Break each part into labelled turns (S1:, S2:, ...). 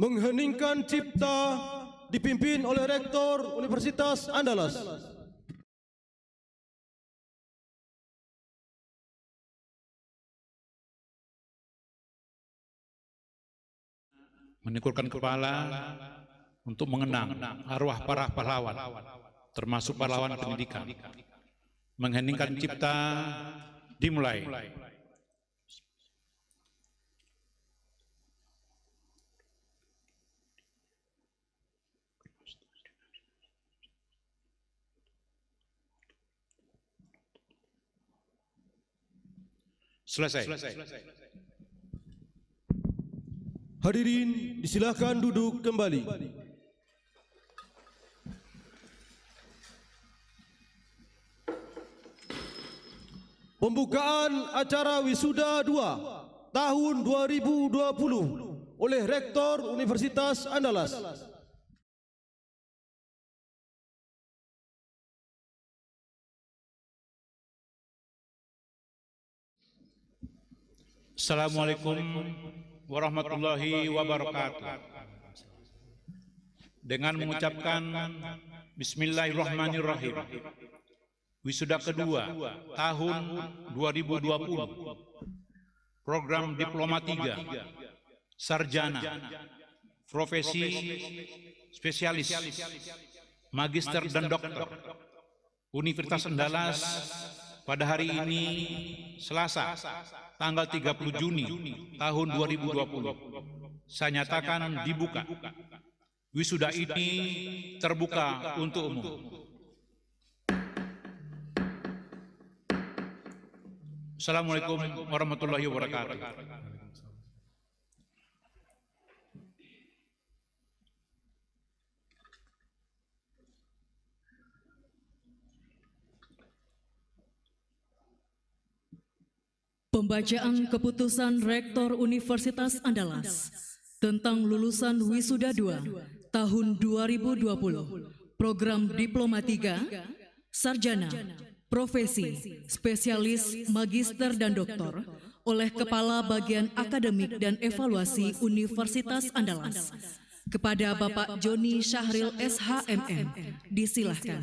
S1: mengheningkan cipta dipimpin oleh Rektor Universitas Andalas.
S2: Meningkurkan kepala untuk mengenang arwah para pahlawan, termasuk pahlawan pendidikan. Mengheningkan cipta dimulai. Selesai.
S1: Hadirin disilahkan duduk kembali. Pembukaan acara Wisuda 2 tahun 2020 oleh Rektor Universitas Andalas.
S2: Assalamualaikum warahmatullahi wabarakatuh. Dengan mengucapkan Bismillahirrahmanirrahim, wisuda kedua tahun 2020 program Diploma 3 Sarjana Profesi Spesialis Magister dan Dokter Universitas Andalas pada hari ini Selasa tanggal 30 Juni tahun 2020 saya nyatakan dibuka. Wisuda ini terbuka untuk umum. Assalamualaikum warahmatullahi wabarakatuh.
S3: Pembacaan keputusan Rektor Universitas Andalas tentang lulusan Wisuda 2 tahun 2020 program Diploma 3 Sarjana Profesi Spesialis Magister dan Doktor oleh Kepala Bagian Akademik dan Evaluasi Universitas Andalas kepada Bapak Joni Syahril SHMM. Disilahkan.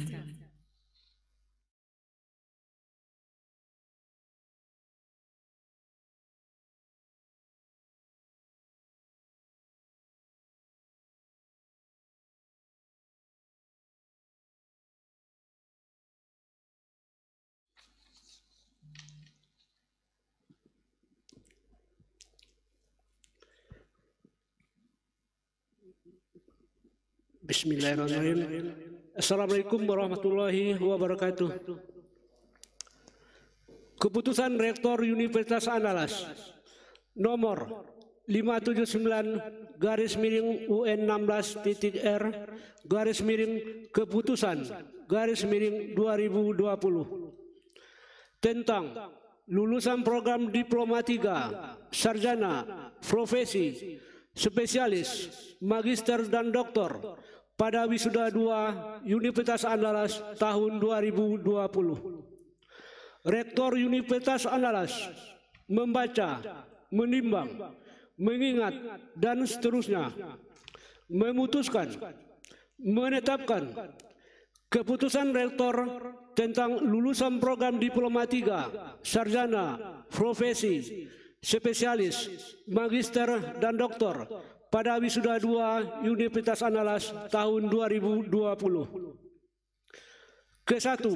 S4: Bismillahirrahmanirrahim. Assalamualaikum warahmatullahi wabarakatuh. Keputusan Rektor Universitas Andalas nomor 579/UN16.R keputusan /2020 tentang lulusan program Diploma 3 Sarjana Profesi Spesialis Magister dan Doktor pada Wisuda 2 Universitas Andalas tahun 2020. Rektor Universitas Andalas membaca, menimbang, mengingat, dan seterusnya memutuskan, menetapkan keputusan Rektor tentang lulusan program Diploma 3 Sarjana Profesi Spesialis Magister dan Doktor pada Wisuda 2 Universitas Andalas tahun 2020. Ke-1,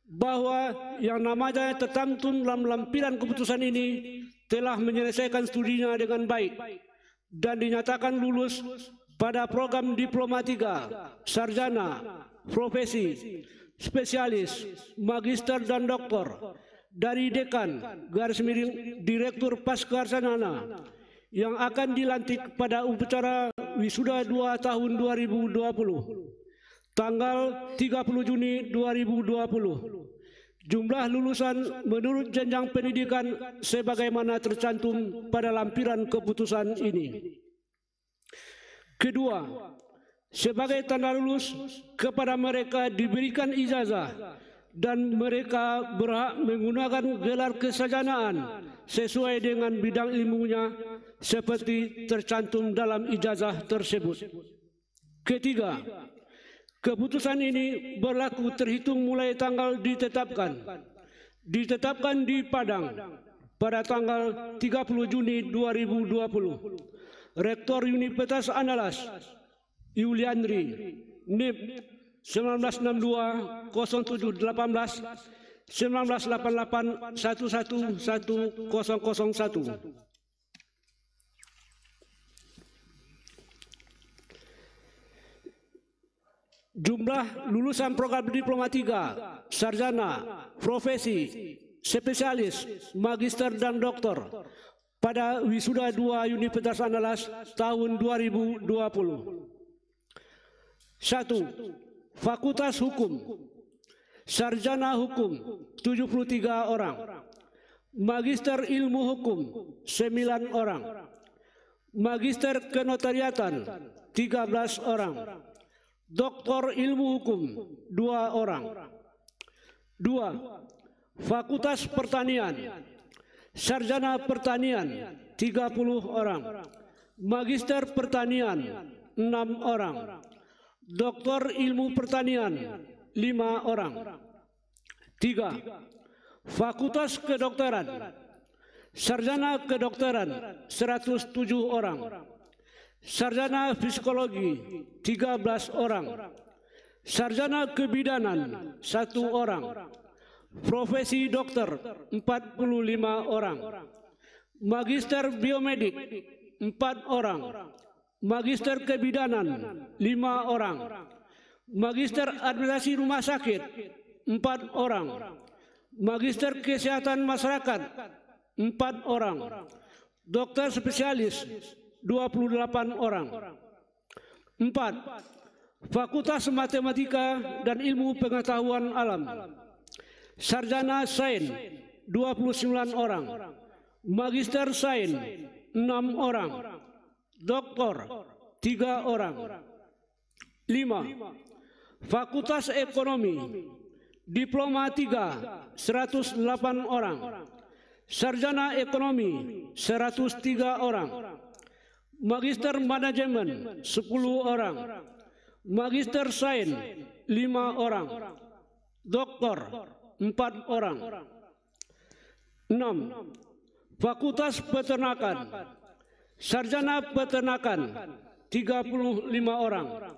S4: bahwa yang namanya tercantum dalam lampiran keputusan ini telah menyelesaikan studinya dengan baik dan dinyatakan lulus pada program Diploma 3 Sarjana Profesi Spesialis Magister dan Doktor dari Dekan Direktur Pascarsarjana yang akan dilantik pada upacara Wisuda 2 tahun 2020 tanggal 30 Juni 2020. Jumlah lulusan menurut jenjang pendidikan sebagaimana tercantum pada lampiran keputusan ini. Kedua, sebagai tanda lulus kepada mereka diberikan ijazah dan mereka berhak menggunakan gelar kesarjanaan sesuai dengan bidang ilmunya seperti tercantum dalam ijazah tersebut. Ketiga, keputusan ini berlaku terhitung mulai tanggal ditetapkan di Padang pada tanggal 30 Juni 2020. Rektor Universitas Andalas Yuliandri NIP 1962 0718 1988 111001. Jumlah lulusan program Diploma 3, sarjana, profesi, spesialis, magister dan doktor pada wisuda 2 Universitas Andalas tahun 2020. 1. Fakultas Hukum, sarjana hukum 73 orang, magister ilmu hukum 9 orang, magister kenotariatan 13 orang, doktor ilmu hukum 2 orang. 2. Fakultas Pertanian, sarjana pertanian 30 orang, magister pertanian 6 orang, doktor ilmu pertanian 5 orang. 3. Fakultas Kedokteran, sarjana kedokteran 107 orang, sarjana psikologi 13 orang, sarjana kebidanan 1 orang, profesi dokter 45 orang, magister biomedik 4 orang, magister kebidanan 5 orang, magister administrasi rumah sakit 4 orang, magister kesehatan masyarakat 4 orang, dokter spesialis 28 orang. 4. Fakultas Matematika dan Ilmu Pengetahuan Alam, sarjana sains 29 orang, magister sains 6 orang, doktor 3 orang. 5. Fakultas Ekonomi, Diploma 3 108 orang, sarjana ekonomi 103 orang, magister manajemen 10 orang, magister sains 5 orang, doktor 4 orang. 6. Fakultas Peternakan, sarjana peternakan 35 orang,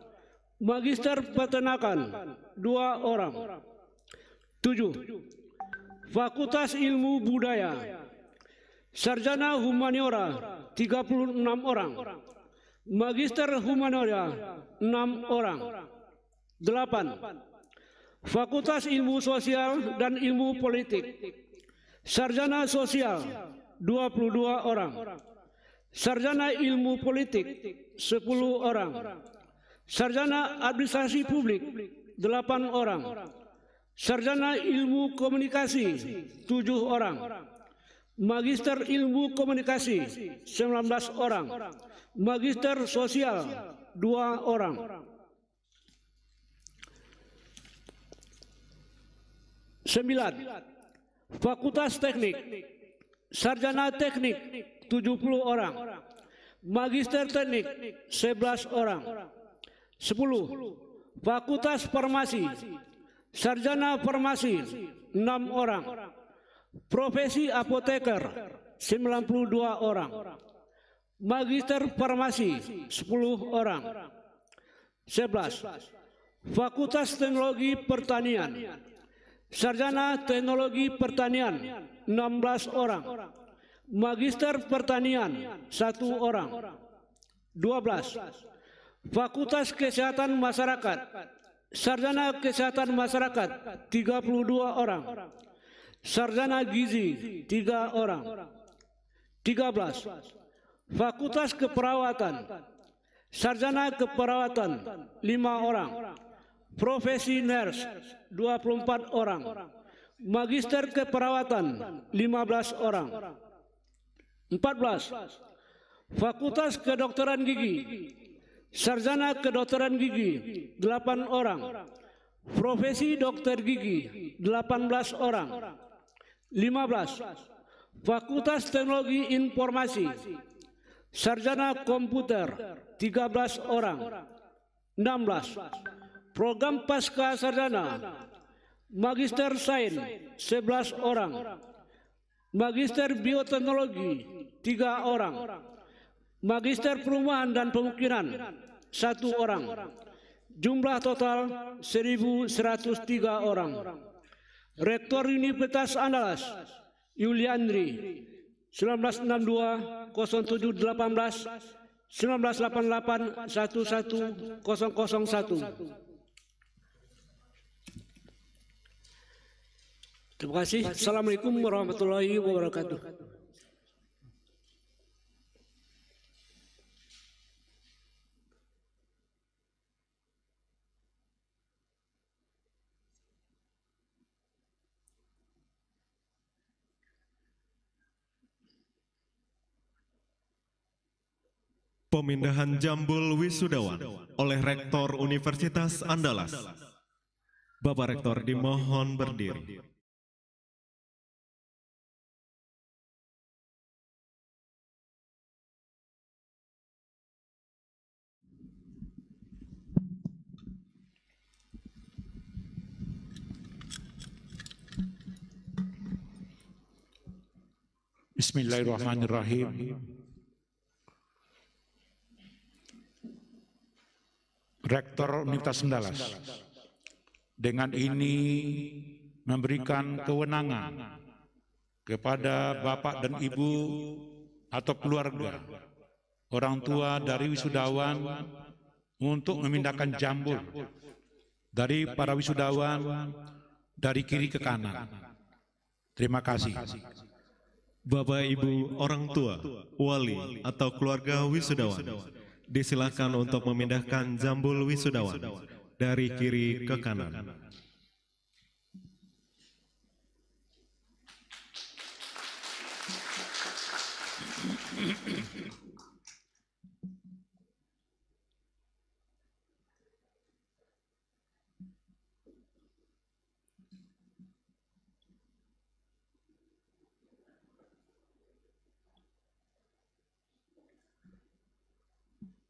S4: magister peternakan 2 orang. 7. Fakultas Ilmu Budaya, sarjana humaniora 36 orang, magister humaniora 6 orang. 8. Fakultas Ilmu Sosial dan Ilmu Politik, sarjana sosial 22 orang, sarjana ilmu politik 10 orang, sarjana administrasi publik 8 orang, sarjana ilmu komunikasi 7 orang, magister ilmu komunikasi 19 orang, magister sosial 2 orang. 9. Fakultas Teknik, sarjana teknik 70 orang, magister teknik 11 orang. 10. Fakultas Farmasi, sarjana farmasi 6 orang, profesi apoteker 92 orang, magister farmasi 10 orang. 11. Fakultas Teknologi Pertanian, sarjana teknologi pertanian 16 orang, magister pertanian 1 orang. 12. Fakultas Kesehatan Masyarakat, sarjana kesehatan masyarakat 32 orang, sarjana gizi 3 orang. 13. Fakultas Keperawatan, sarjana keperawatan 5 orang, profesi nurse 24 orang, magister keperawatan 15 orang. 14. Fakultas Kedokteran Gigi, sarjana kedokteran gigi 8 orang, profesi dokter gigi 18 orang. 15. Fakultas Teknologi Informasi, Sarjana komputer 13 orang. 16. Program pasca sarjana Magister Sains 11 orang. Magister Bioteknologi 3 orang. Magister Perumahan dan Pemukiman 1 orang. Jumlah total 1.103 orang. Rektor Universitas Andalas Yuliandri 1962 0718 1988 11001. Terima kasih. Assalamualaikum warahmatullahi wabarakatuh.
S5: Pemindahan jambul wisudawan oleh Rektor Universitas Andalas. Bapak Rektor dimohon berdiri.
S2: Bismillahirrahmanirrahim. Rektor Universitas Andalas dengan ini memberikan kewenangan kepada Bapak dan Ibu atau keluarga, orang tua dari wisudawan untuk memindahkan jambul dari para wisudawan dari kiri ke kanan. Terima kasih.
S5: Bapak, Ibu, orang tua, wali, atau keluarga wisudawan, disilakan untuk memindahkan jambul wisudawan dari kiri ke kanan.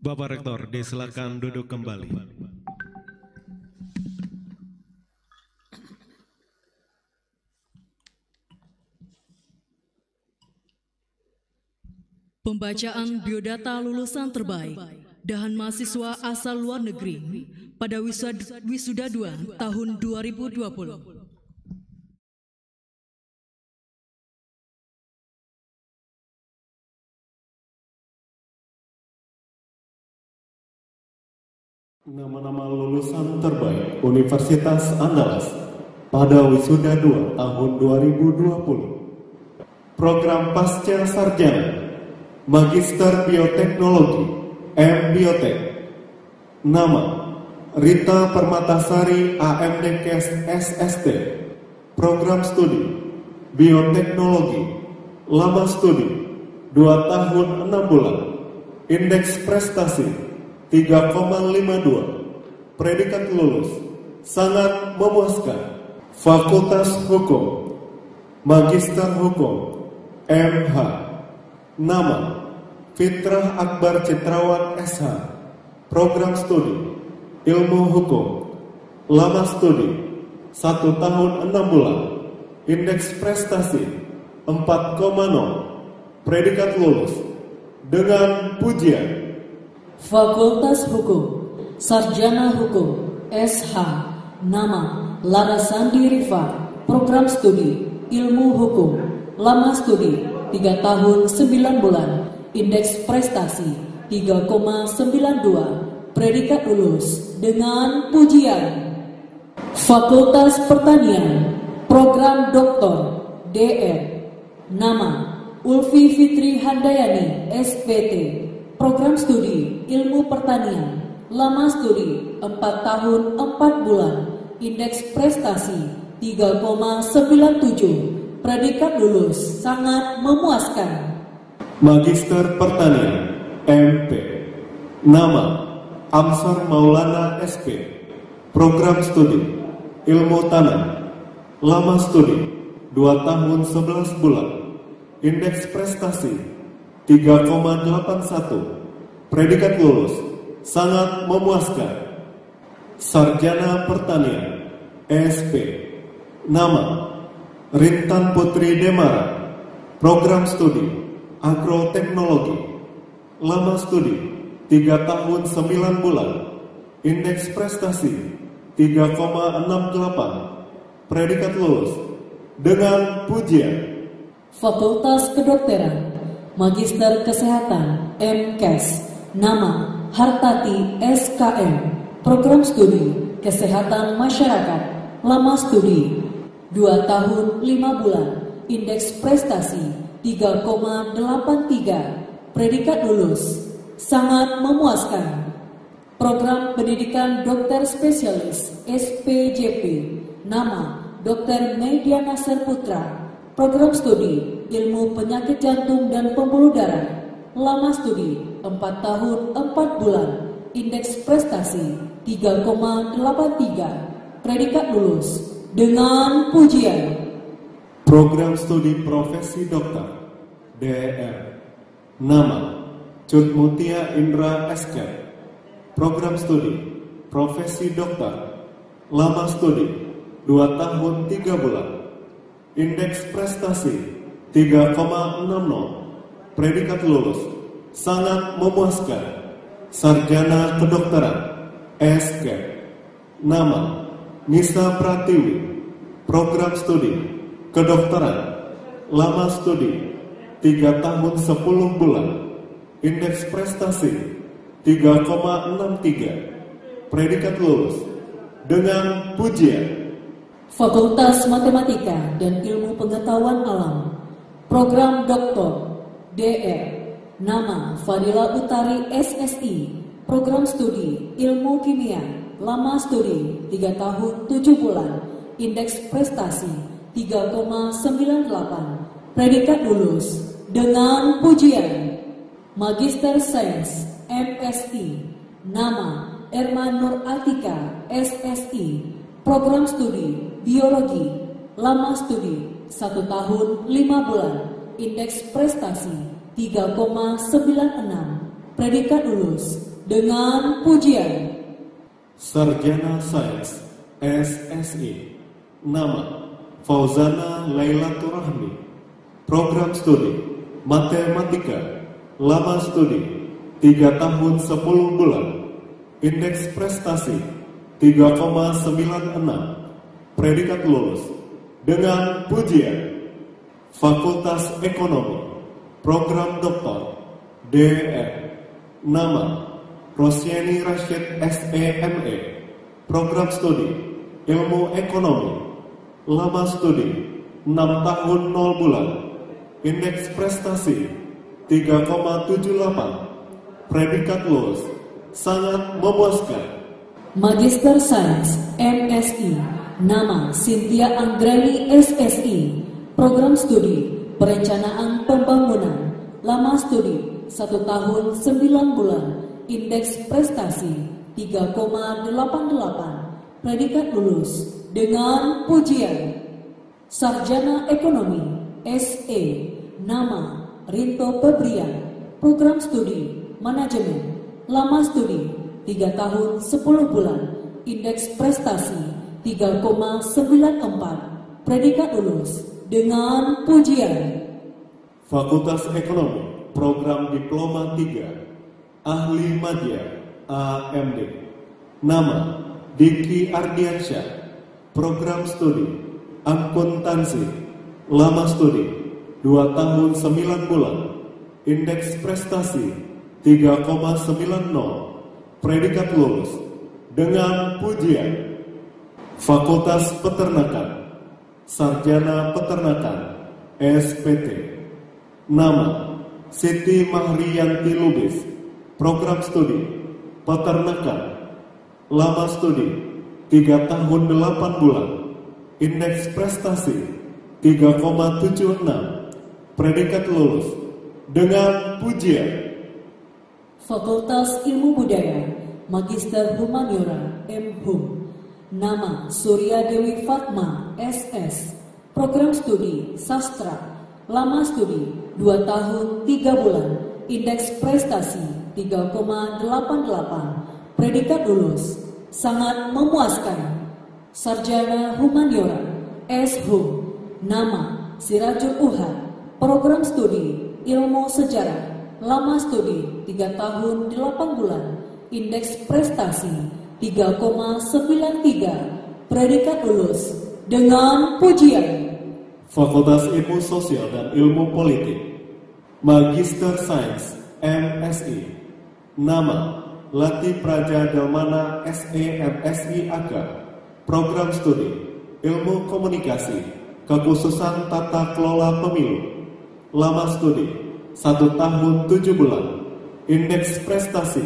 S5: Bapak Rektor, disilakan duduk kembali.
S3: Pembacaan biodata lulusan terbaik dan mahasiswa asal luar negeri pada Wisuda 2 tahun 2020.
S5: Nama-nama lulusan terbaik Universitas Andalas pada Wisuda 2 tahun 2020. Program Pasca Sarjana Magister Bioteknologi M.Biotek. Nama Rita Permatasari AMDKes SST. Program Studi Bioteknologi. Lama Studi 2 tahun 6 bulan. Indeks Prestasi 3,52. Predikat lulus sangat memuaskan. Fakultas Hukum Magister Hukum MH. Nama Fitrah Akbar Citrawan SH. Program Studi Ilmu Hukum. Lama Studi 1 tahun 6 bulan. Indeks Prestasi 4,0. Predikat lulus dengan pujian.
S6: Fakultas Hukum, Sarjana Hukum, SH, nama Larasandi Rifa, Program Studi Ilmu Hukum, Lama Studi 3 tahun 9 bulan, Indeks Prestasi 3,92, Predikat lulus dengan pujian. Fakultas Pertanian, Program Doktor, DR, nama Ulfi Fitri Handayani, SPT, Program Studi Ilmu Pertanian, Lama Studi 4 tahun 4 bulan, Indeks Prestasi 3,97, Predikat lulus sangat memuaskan.
S5: Magister Pertanian MP. Nama Amsar Maulana SP. Program Studi Ilmu Tanah. Lama Studi 2 tahun 11 bulan. Indeks Prestasi 3,81. Predikat lulus, sangat memuaskan. Sarjana Pertanian, SP. Nama, Rintan Putri Demara. Program studi, Agroteknologi. Lama studi, 3 tahun 9 bulan. Indeks prestasi, 3,68. Predikat lulus, dengan pujian.
S6: Fakultas Kedokteran, Magister Kesehatan, MKes. Nama, Hartati SKM. Program studi, Kesehatan Masyarakat. Lama studi, 2 tahun 5 bulan. Indeks prestasi, 3,83. Predikat lulus, sangat memuaskan. Program Pendidikan Dokter Spesialis, SPJP. Nama, Dr. Media Nasir Putra. Program studi, Ilmu Penyakit Jantung dan Pembuluh Darah. Lama studi, 4 tahun 4 bulan. Indeks prestasi, 3,83. Predikat lulus, dengan pujian.
S5: Program studi profesi dokter, DR. Nama, Cut Mutia Indra SK. Program studi profesi dokter. Lama studi, 2 tahun 3 bulan. Indeks prestasi, 3,60. Predikat lulus, sangat memuaskan. Sarjana Kedokteran, SK. Nama, Nisa Pratiwi. Program studi kedokteran. Lama studi, 3 tahun 10 bulan. Indeks prestasi, 3,63. Predikat lulus, dengan pujian.
S6: Fakultas Matematika dan Ilmu Pengetahuan Alam. Program Doktor, DR. Nama, Fadila Utari SSI. Program studi, Ilmu Kimia. Lama studi, 3 tahun 7 bulan. Indeks prestasi, 3,98. Predikat lulus, dengan pujian. Magister Sains, MSI. Nama, Erma Nur Atika SSI. Program studi, Biologi. Lama studi, 1 tahun 5 bulan. Indeks prestasi, 3,96. Predikat lulus, dengan pujian.
S5: Sarjana Sains, SSI. Nama, Fauzana Lailatul Rahmi. Program studi, Matematika. Lama studi, 3 tahun 10 bulan. Indeks prestasi, 3,96. Predikat lulus, dengan pujian. Fakultas Ekonomi. Program Doktor, DR. Nama, Rosyeni Rashid SEME. Program studi, Ilmu Ekonomi. Lama studi, 6 tahun 0 bulan. Indeks prestasi, 3,78. Predikat lulus, sangat memuaskan.
S6: Magister Sains, MSI. Nama, Cynthia Anggreni SSI. Program studi, Perencanaan Pembangunan. Lama studi, 1 tahun 9 bulan. Indeks prestasi, 3,88. Predikat lulus, dengan pujian. Sarjana Ekonomi, SE. Nama, Rinto Febrian. Program studi, Manajemen. Lama studi, 3 tahun 10 bulan. Indeks prestasi, 3,94. Predikat lulus, dengan pujian.
S5: Fakultas Ekonomi. Program Diploma 3. Ahli Madya, AMD. Nama, Diki Ardiansyah. Program studi, Akuntansi. Lama studi, 2 tahun 9 bulan. Indeks prestasi, 3,90. Predikat lulus, dengan pujian. Fakultas Peternakan. Sarjana Peternakan, SPT. Nama, Siti Mahriyanti Lubis. Program studi, Peternakan. Lama studi, 3 tahun 8 bulan. Indeks prestasi, 3,76. Predikat lulus, dengan pujian.
S6: Fakultas Ilmu Budaya, Magister Humaniora, M.Hum. Nama, Surya Dewi Fatma, SS. Program studi, Sastra. lama studi 2 tahun 3 bulan, indeks prestasi 3,88, predikat lulus, sangat memuaskan. Sarjana Humaniora, S.Hum, nama Sirajul Uhad, program studi ilmu sejarah, lama studi 3 tahun 8 bulan, indeks prestasi 3,93, predikat lulus dengan pujian.
S5: Fakultas Ilmu Sosial dan Ilmu Politik, Magister Sains, MSI, nama Lati Praja Dalmana SE/MSI AK, program studi Ilmu Komunikasi, kekhususan Tata Kelola Pemilu, lama studi 1 tahun 7 bulan, indeks prestasi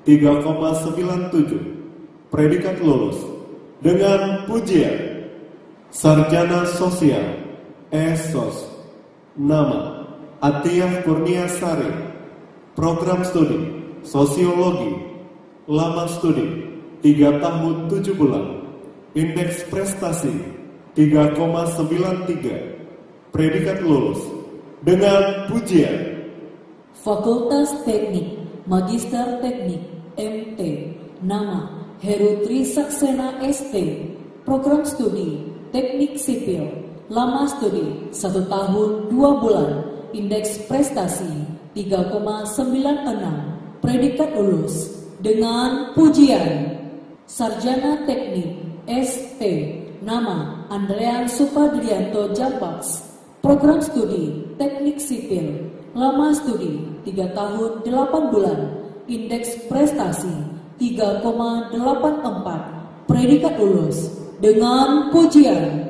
S5: 3,97, predikat lulus dengan pujian. Sarjana Sosial, S.Sos, nama Atiyah Kurnia Sari, program studi Sosiologi, lama studi 3 tahun 7 bulan, indeks prestasi 3,93, predikat lulus dengan pujian.
S6: Fakultas Teknik, Magister Teknik, MT, nama Heru Trisaksena ST, program studi Teknik Sipil, lama studi 1 tahun 2 bulan, indeks prestasi 3,96, predikat lulus dengan pujian. Sarjana Teknik ST, nama Andrean Supadrianto Jampaks, program studi Teknik Sipil, lama studi 3 tahun 8 bulan, indeks prestasi 3,84, predikat lulus dengan pujian.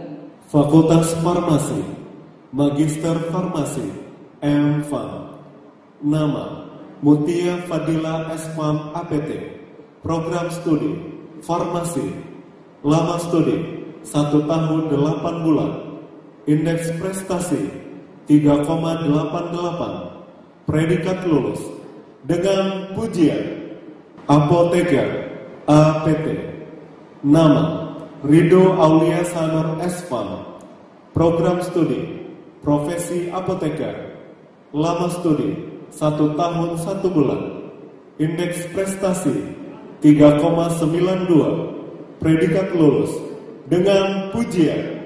S5: Fakultas Farmasi, Magister Farmasi, M.Pharm, nama Mutia Fadila S.Pharm APT, program studi Farmasi, lama studi 1 tahun 8 bulan, indeks prestasi 3,88, predikat lulus dengan pujian. Apoteker APT, nama Rido Aulia Sanor S.Pharm, program studi Profesi Apoteker, lama studi 1 tahun 1 bulan, indeks prestasi 3,92, predikat lulus dengan pujian.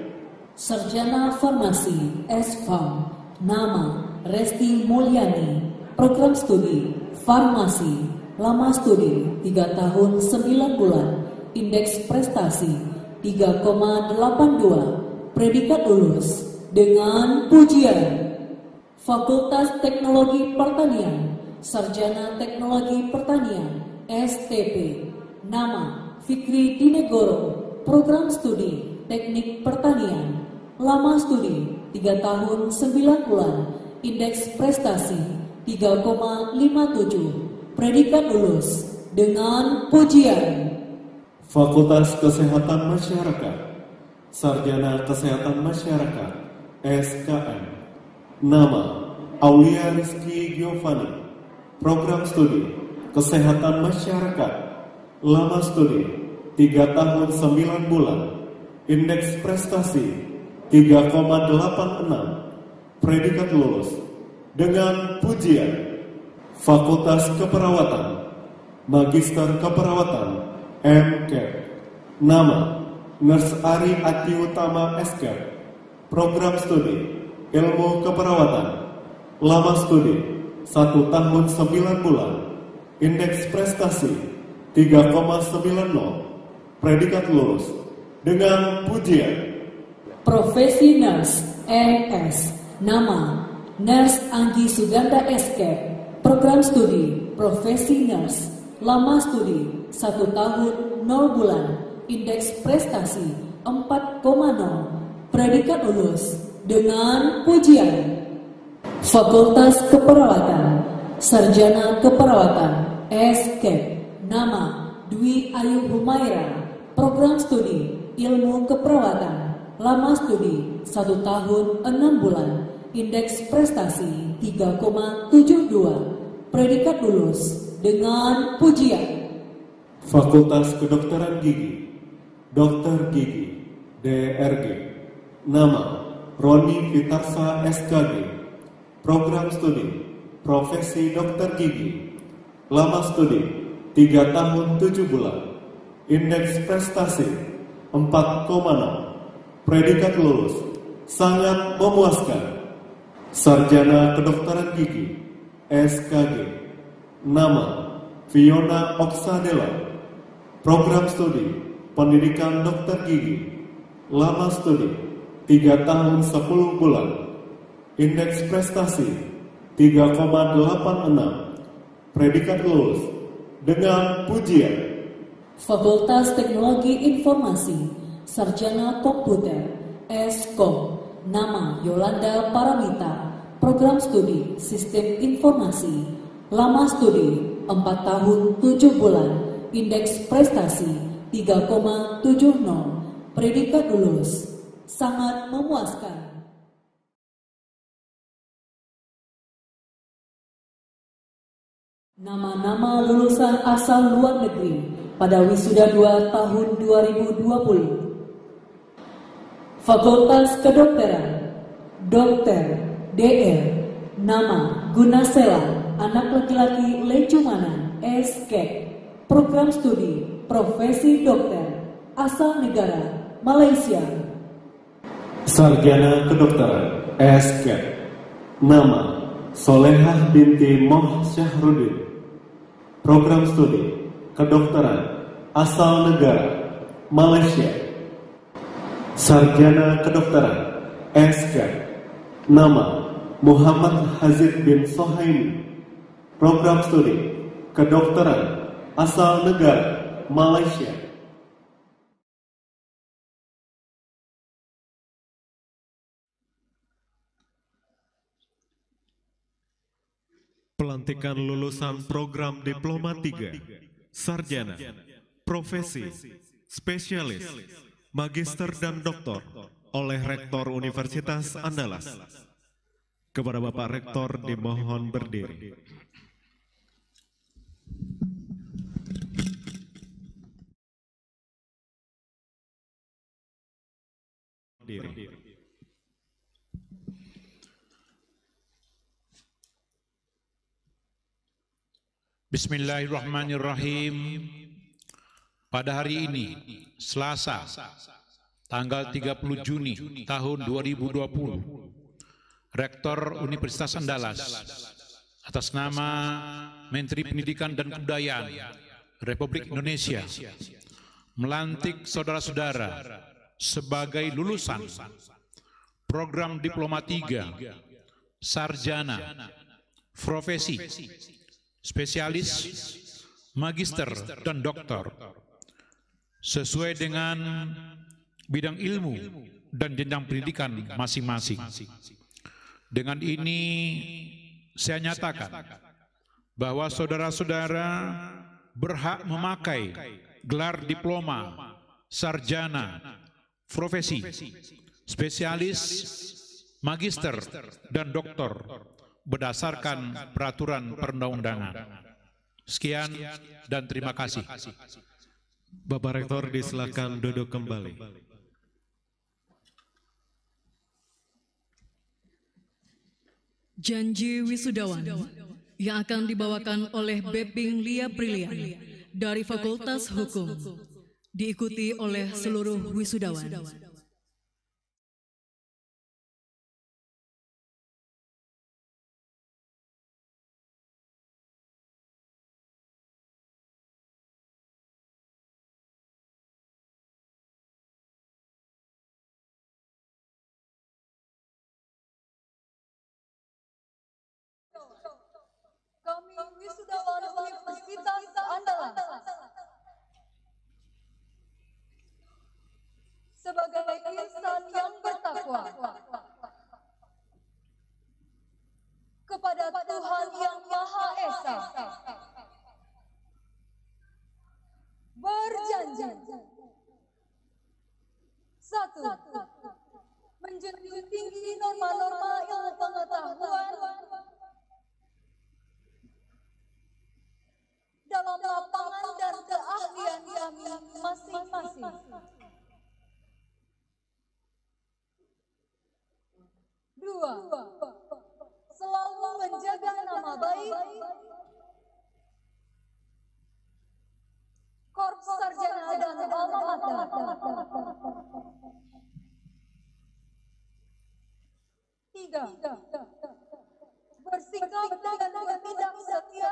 S6: Sarjana Farmasi S.Pharm, nama Resti Mulyani, program studi Farmasi, lama studi 3 tahun 9 bulan, indeks prestasi 3,82, predikat lulus dengan pujian. Fakultas Teknologi Pertanian, Sarjana Teknologi Pertanian, STP, nama Fikri Dinegoro, program studi Teknik Pertanian, lama studi 3 tahun 9 bulan, indeks prestasi 3,57, predikat lulus dengan pujian.
S5: Fakultas Kesehatan Masyarakat, Sarjana Kesehatan Masyarakat, SKM, nama Aulia Rizky Giovanni, program studi Kesehatan Masyarakat, lama studi 3 tahun 9 bulan, indeks prestasi 3,86, predikat lulus dengan pujian. Fakultas Keperawatan, Magister Keperawatan, MCAP, nama Nurse Ari Ati Utama SCAP, program studi Ilmu Keperawatan, lama studi 1 tahun 9 bulan, indeks prestasi 3,90, predikat lulus dengan pujian.
S6: Profesi Nurse NS, nama Nurse Anggi Suganda SCAP, program studi Profesi Nurse, lama studi 1 tahun 0 bulan, indeks prestasi 4,0, predikat lulus dengan pujian. Fakultas Keperawatan, Sarjana Keperawatan, SCAP, nama Dwi Ayu Humaira, program studi Ilmu Keperawatan, lama studi 1 tahun 6 bulan, indeks prestasi 3,72, predikat lulus dengan pujian.
S5: Fakultas Kedokteran Gigi, Dokter Gigi, DRG, nama Roni Fitarsa SKG. Program studi Profesi Dokter Gigi. Lama studi 3 tahun 7 bulan. Indeks prestasi 4,6. Predikat lulus sangat memuaskan. Sarjana Kedokteran Gigi SKG. Nama Fiona Oksadela. Program studi Pendidikan Dokter Gigi. Lama studi 3 tahun 10 bulan. Indeks prestasi 3,86. Predikat lulus dengan pujian.
S6: Fakultas Teknologi Informasi, Sarjana Komputer, S.Kom. Nama Yolanda Paramita. Program studi Sistem Informasi. Lama studi 4 tahun 7 bulan. Indeks prestasi 3,70. Predikat lulus sangat memuaskan. Nama-nama lulusan asal luar negeri pada Wisuda 2 tahun 2020. Fakultas Kedokteran, Dr. Dr. Nama Gunasela, anak laki-laki Lencumanan, SK. Program studi Profesi Dokter, asal negara Malaysia.
S5: Sarjana Kedokteran SK. Nama Solehah binti Moh Syahrudin. Program studi Kedokteran, asal negara Malaysia. Sarjana Kedokteran SK. Nama Muhammad Hazid bin Sohaimi. Program studi Kedokteran, asal negara Malaysia. Pelantikan lulusan program Diploma 3, Sarjana, Profesi, Spesialis, Magister dan Doktor oleh Rektor Universitas Andalas. Kepada Bapak Rektor dimohon berdiri.
S2: Bismillahirrahmanirrahim. Pada hari ini, Selasa, tanggal 30 Juni tahun 2020, Rektor Universitas Andalas atas nama Menteri Pendidikan dan Kebudayaan Republik Indonesia melantik saudara-saudara sebagai lulusan program Diploma 3, Sarjana, Profesi, Spesialis, Magister, dan Doktor sesuai dengan bidang ilmu dan jenjang pendidikan masing-masing. Dengan ini saya nyatakan bahwa saudara-saudara berhak memakai gelar diploma, sarjana, profesi, spesialis, magister, dan doktor berdasarkan peraturan perundang-undangan. Sekian dan terima kasih.
S5: Bapak Rektor disilakan duduk kembali.
S3: Janji wisudawan yang akan dibawakan oleh Beping Lia Brilian dari Fakultas Hukum, diikuti oleh seluruh wisudawan.
S7: Kami wisudawan Universitas Andalas sebagai insan yang bertakwa kepada Tuhan Yang Maha Esa, berjanji: 1. Menjunjung tinggi norma-norma ilmu pengetahuan dalam lapangan dan keahlian kami masing-masing. 2. Selalu menjaga nama baik Korps Sarjana dan Alma Mater. 3. Bersikap dan bertindak setia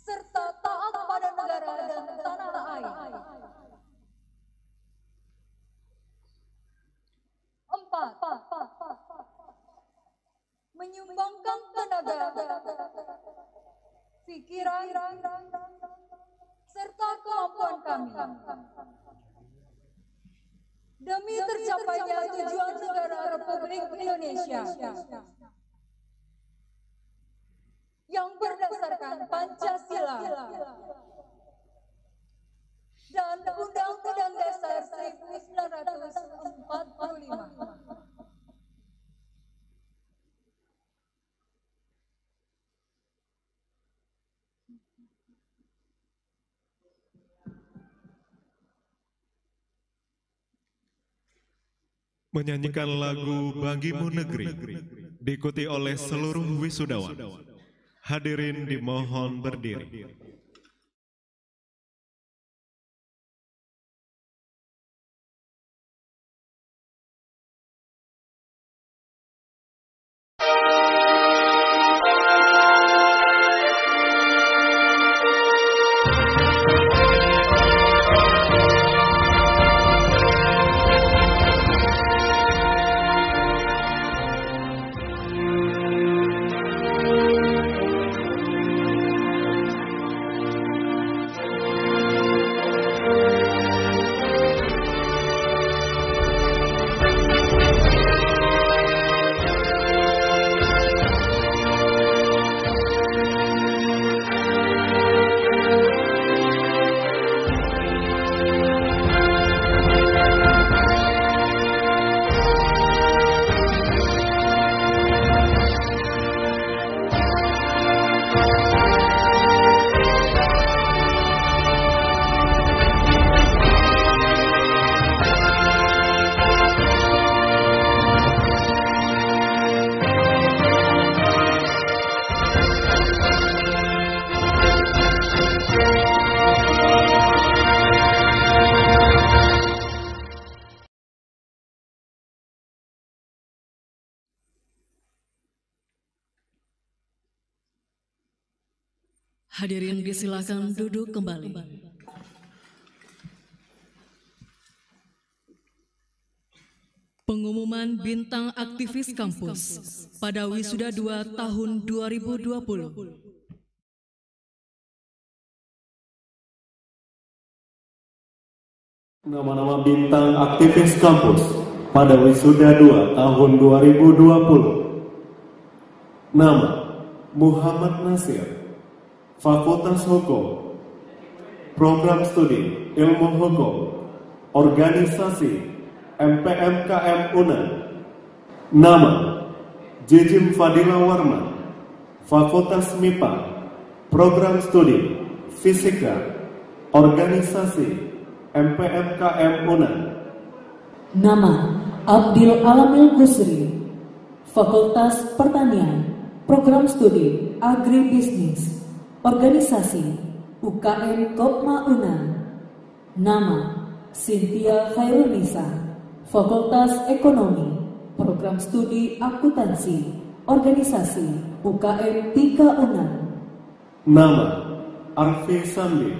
S7: serta taat pada negara dan tanah air. 4. Menyumbangkan tenaga, pikiran, serta kemampuan kami demi tercapainya tujuan negara Republik Indonesia yang berdasarkan Pancasila dan Undang-Undang Dasar 1945.
S5: Menyanyikan lagu Bagimu Negeri diikuti oleh seluruh wisudawan. Hadirin dimohon berdiri.
S3: Hadirin disilakan duduk kembali. Pengumuman bintang aktivis kampus pada Wisuda 2 tahun 2020.
S5: Nama-nama bintang aktivis kampus pada Wisuda 2 tahun 2020. Nama: Muhammad Nasir, Fakultas Hukum, Program Studi Ilmu Hukum, Organisasi MPMKM UNAN. Nama: Jijim Fadila Warman, Fakultas MIPA, Program Studi Fisika, Organisasi MPMKM UNAN.
S6: Nama: Abdil Alamil Gusri, Fakultas Pertanian, Program Studi Agribisnis, Organisasi UKM Kopma UNAN. Nama: Cynthia Khairunisa, Fakultas Ekonomi, Program Studi Akuntansi, Organisasi UKM 3 UNAN.
S5: Nama: Arfi Sandi,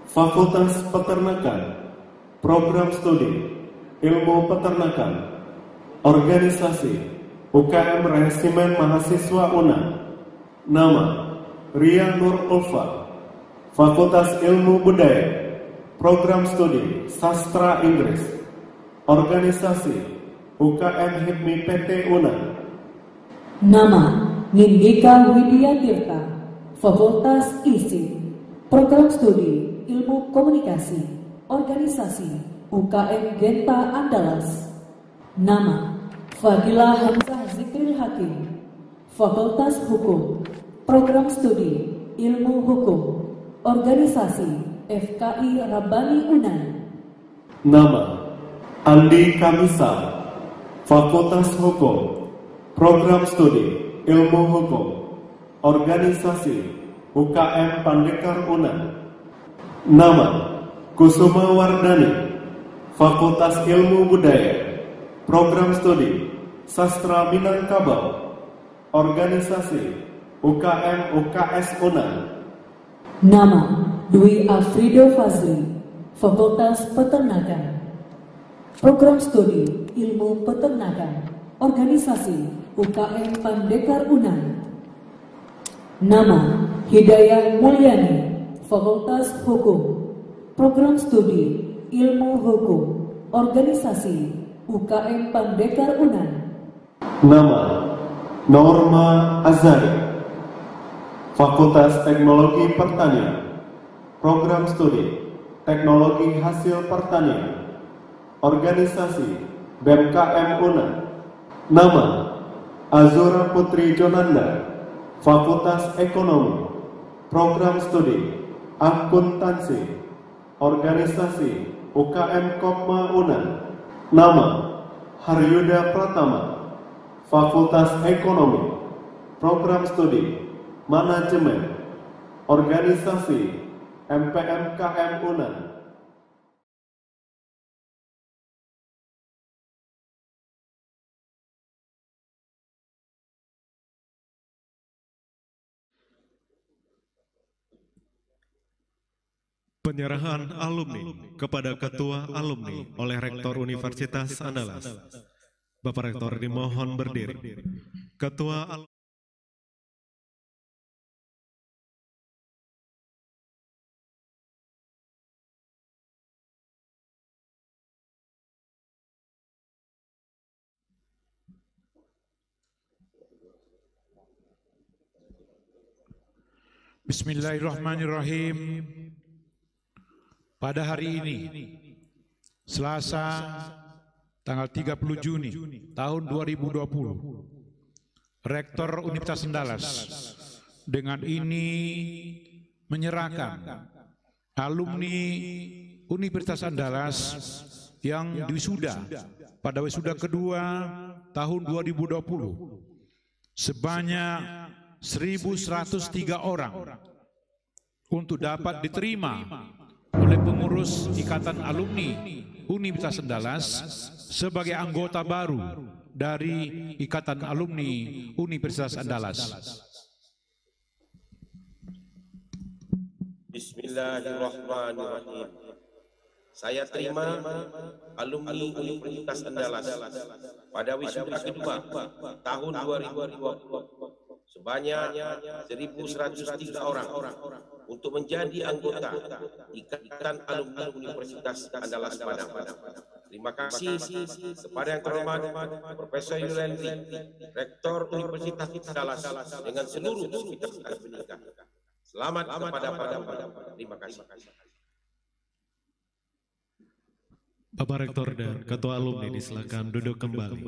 S5: Fakultas Peternakan, Program Studi Ilmu Peternakan, Organisasi UKM Resimen Mahasiswa UNAN. Nama: Ria Nur Ulfa, Fakultas Ilmu Budaya, Program Studi Sastra Inggris, Organisasi UKM HIPMI PT UNAN.
S6: Nama: Nindika Widya Tirta, Fakultas ISI, Program Studi Ilmu Komunikasi, Organisasi UKM Genta Andalas. Nama: Fadila Hamzah Zikril Hakim, Fakultas Hukum, Program Studi Ilmu Hukum, Organisasi FKI Rabbani UNAN.
S5: Nama: Andi Kamisal, Fakultas Hukum, Program Studi Ilmu Hukum, Organisasi UKM Pandekar Unan. Nama Kusuma Wardani, Fakultas Ilmu Budaya, Program Studi Sastra Minangkabau, Organisasi UKM UKS Unan.
S6: Nama Dwi Afrido Fazli, Fakultas Peternakan, Program Studi Ilmu Peternakan, Organisasi UKM Pandekar Unan. Nama Hidayah Mulyani, Fakultas Hukum, Program Studi Ilmu Hukum, Organisasi UKM Pandekar Unan.
S5: Nama Norma Azari, Fakultas Teknologi Pertanian, Program Studi Teknologi Hasil Pertanian, Organisasi BMKM Unan. Nama Azura Putri Jonanda, Fakultas Ekonomi, Program Studi Akuntansi, Organisasi UKM Kopma Unan. Nama Haryuda Pratama, Fakultas Ekonomi, Program Studi Manajemen, Organisasi MPMKM Unan.
S8: Penyerahan alumni kepada Ketua Alumni oleh Rektor Universitas Andalas. Bapak Rektor dimohon berdiri. Ketua Alumni.
S2: Bismillahirrahmanirrahim. Pada hari ini, Selasa, tanggal 30 Juni tahun 2020, Rektor Universitas Andalas dengan ini menyerahkan alumni Universitas Andalas yang wisuda pada wisuda kedua tahun 2020 sebanyak 1.103 orang untuk dapat diterima oleh pengurus Ikatan Alumni Universitas Andalas sebagai anggota baru dari Ikatan Alumni Universitas Andalas.
S9: Bismillahirrahmanirrahim. Saya terima alumni Universitas Andalas pada wisuda kedua tahun 2020 sebanyak 1.103 orang untuk menjadi anggota Ikatan Alumni Universitas Andalas Padang. Terima kasih kepada yang terhormat Profesor Yuliandri, Rektor Universitas Andalas dengan seluruh sivitas pendidikan. Selamat kepada para peserta. Terima kasih.
S8: Bapak Rektor dan Ketua Alumni disilakan duduk kembali.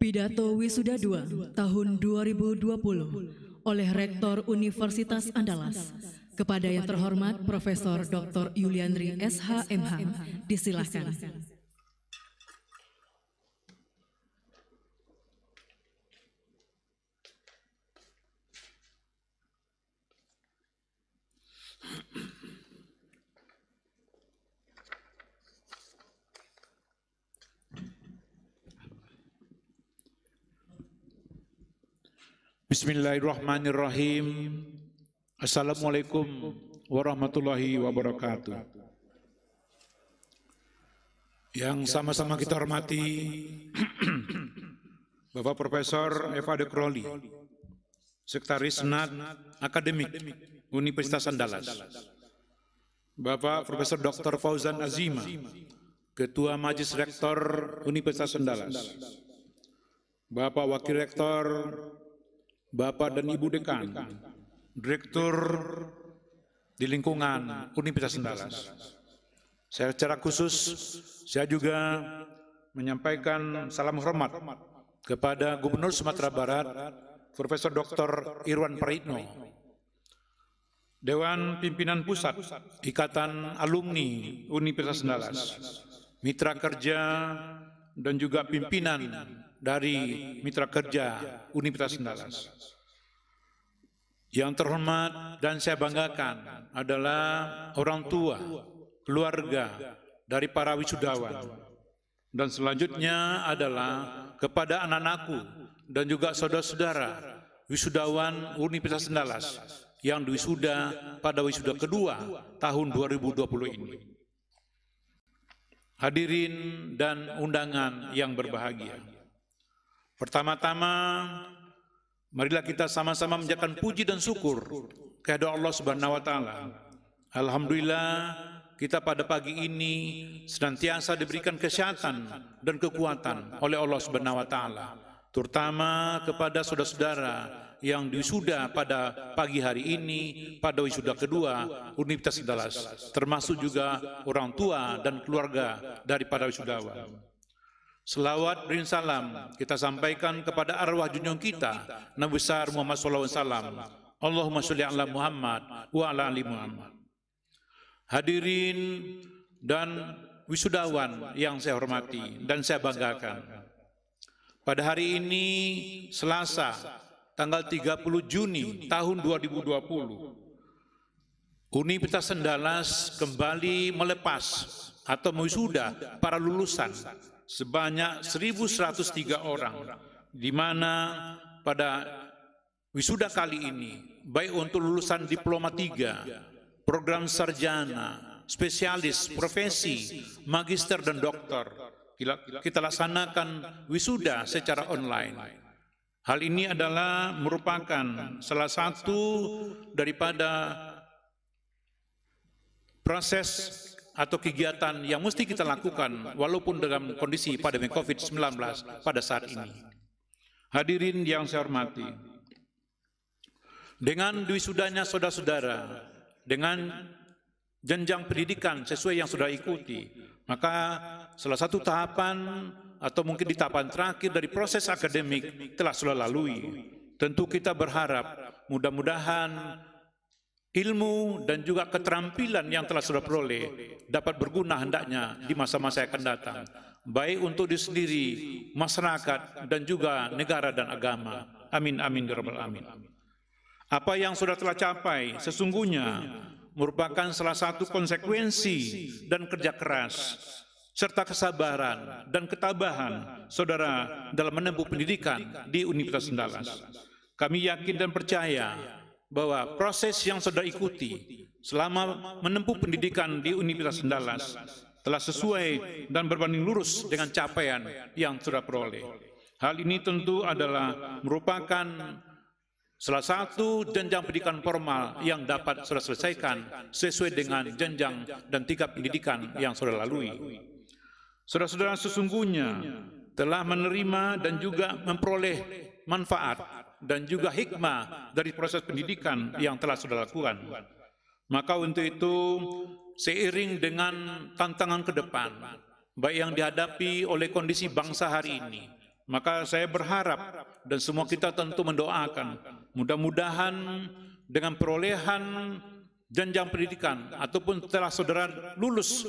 S3: Pidato Wisuda 2 tahun 2020 oleh Rektor Universitas Andalas kepada yang terhormat Profesor Dr. Yuliandri SH.MH. Disilahkan.
S2: Bismillahirrahmanirrahim. Assalamualaikum warahmatullahi wabarakatuh. Yang sama-sama kita hormati Bapak Profesor Eva de Crowley, Sekretaris Senat Akademik Universitas Andalas, Bapak Profesor Dr. Fauzan Azima, Ketua Majelis Rektor Universitas Andalas, Bapak Wakil Rektor, Bapak dan Ibu Dekan, Direktur di lingkungan Universitas Andalas. Secara khusus, saya juga menyampaikan salam hormat kepada Gubernur Sumatera Barat, Profesor Dr. Irwan Praitno, Dewan Pimpinan Pusat Ikatan Alumni Universitas Andalas, mitra kerja dan juga pimpinan dari mitra kerja Universitas Andalas. Yang terhormat dan saya banggakan adalah orang tua, keluarga dari para wisudawan. Dan selanjutnya adalah kepada anak-anakku dan juga saudara-saudara wisudawan Universitas Andalas yang wisuda pada wisuda kedua tahun 2020 ini. Hadirin dan undangan yang berbahagia. Pertama-tama, marilah kita sama-sama menjalankan puji dan syukur kehadirat Allah Subhanahu wa taala. Alhamdulillah, kita pada pagi ini senantiasa diberikan kesehatan dan kekuatan oleh Allah Subhanahu wa taala, terutama kepada saudara-saudara yang wisuda pada pagi hari ini pada wisuda kedua Universitas Andalas, termasuk juga orang tua dan keluarga dari para wisudawan. Selawat dan salam kita sampaikan kepada arwah junjungan kita Nabi besar Muhammad SAW. Allahumma sholli ala Muhammad wa ala ali Muhammad. Hadirin dan wisudawan yang saya hormati dan saya banggakan, pada hari ini Selasa tanggal 30 Juni tahun 2020, Universitas Andalas kembali melepas atau mewisuda para lulusan sebanyak 1.103 orang, di mana pada wisuda kali ini, baik untuk lulusan diploma 3, program sarjana, spesialis, profesi, magister dan doktor, kita laksanakan wisuda secara online. Hal ini adalah merupakan salah satu daripada proses atau kegiatan yang mesti kita lakukan walaupun dalam kondisi pandemi COVID-19 pada saat ini. Hadirin yang saya hormati, dengan wisudanya saudara-saudara, dengan jenjang pendidikan sesuai yang sudah ikuti, maka salah satu tahapan atau mungkin di tahapan terakhir dari proses akademik telah sudah lalui. Tentu kita berharap mudah-mudahan ilmu dan juga keterampilan yang telah sudah peroleh dapat berguna hendaknya di masa-masa yang akan datang, baik untuk diri sendiri, masyarakat, dan juga negara dan agama. Amin, amin, ya rabbal alamin. Apa yang sudah telah capai sesungguhnya merupakan salah satu konsekuensi dan kerja keras serta kesabaran dan ketabahan saudara dalam menempuh pendidikan di Universitas Andalas. Kami yakin dan percaya bahwa proses yang saudara ikuti selama menempuh pendidikan di Universitas Andalas telah sesuai dan berbanding lurus dengan capaian yang saudara peroleh. Hal ini tentu adalah merupakan salah satu jenjang pendidikan formal yang dapat saudara selesaikan sesuai dengan jenjang dan tingkat pendidikan yang saudara lalui. Saudara-saudara sesungguhnya telah menerima dan juga memperoleh manfaat dan juga hikmah dari proses pendidikan yang telah saudara lakukan. Maka untuk itu, seiring dengan tantangan ke depan, baik yang dihadapi oleh kondisi bangsa hari ini, maka saya berharap dan semua kita tentu mendoakan, mudah-mudahan dengan perolehan jenjang pendidikan ataupun setelah saudara lulus